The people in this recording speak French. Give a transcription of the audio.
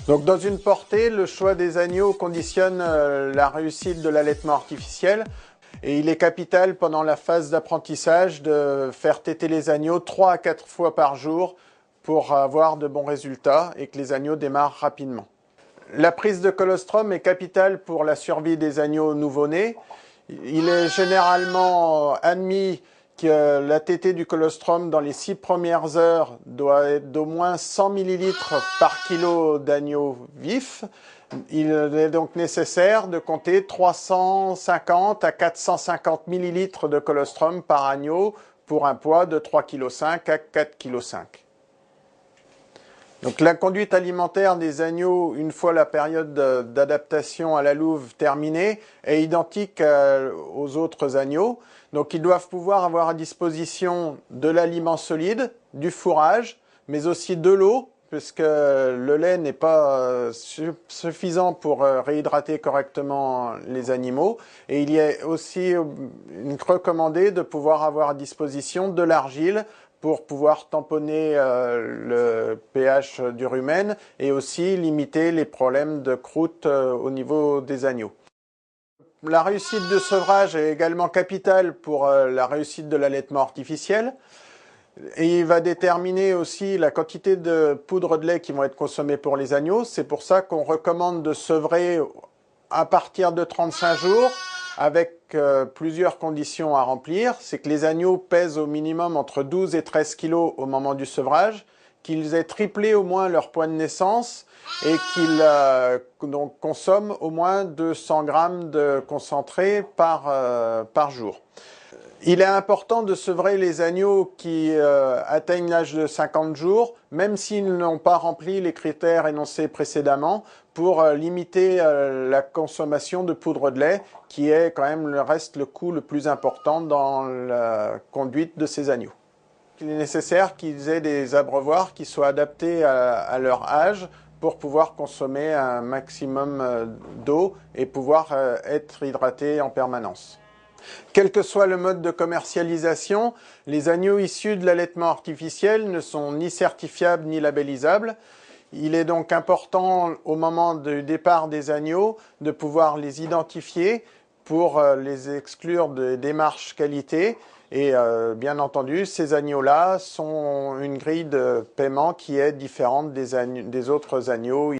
Donc dans une portée, le choix des agneaux conditionne la réussite de l'allaitement artificiel et il est capital pendant la phase d'apprentissage de faire téter les agneaux 3 à 4 fois par jour pour avoir de bons résultats et que les agneaux démarrent rapidement. La prise de colostrum est capitale pour la survie des agneaux nouveau-nés. Il est généralement admis que la tétée du colostrum dans les 6 premières heures doit être d'au moins 100 ml par kilo d'agneau vif. Il est donc nécessaire de compter 350 à 450 ml de colostrum par agneau pour un poids de 3,5 kg à 4,5 kg. Donc la conduite alimentaire des agneaux, une fois la période d'adaptation à la louve terminée, est identique aux autres agneaux. Donc ils doivent pouvoir avoir à disposition de l'aliment solide, du fourrage, mais aussi de l'eau, puisque le lait n'est pas suffisant pour réhydrater correctement les animaux. Et il y a aussi recommandé de pouvoir avoir à disposition de l'argile pour pouvoir tamponner le pH du rumen et aussi limiter les problèmes de croûte au niveau des agneaux. La réussite de sevrage est également capitale pour la réussite de l'allaitement artificiel. Et il va déterminer aussi la quantité de poudre de lait qui vont être consommées pour les agneaux. C'est pour ça qu'on recommande de sevrer à partir de 35 jours avec plusieurs conditions à remplir. C'est que les agneaux pèsent au minimum entre 12 et 13 kg au moment du sevrage, qu'ils aient triplé au moins leur poids de naissance et qu'ils consomment au moins 200 g de concentré par jour. Il est important de sevrer les agneaux qui atteignent l'âge de 50 jours, même s'ils n'ont pas rempli les critères énoncés précédemment, pour limiter la consommation de poudre de lait, qui est quand même le coût le plus important dans la conduite de ces agneaux. Il est nécessaire qu'ils aient des abreuvoirs qui soient adaptés à leur âge pour pouvoir consommer un maximum d'eau et pouvoir être hydratés en permanence. Quel que soit le mode de commercialisation, les agneaux issus de l'allaitement artificiel ne sont ni certifiables ni labellisables. Il est donc important au moment du départ des agneaux de pouvoir les identifier pour les exclure des démarches qualité. Et bien entendu, ces agneaux-là sont une grille de paiement qui est différente des autres agneaux.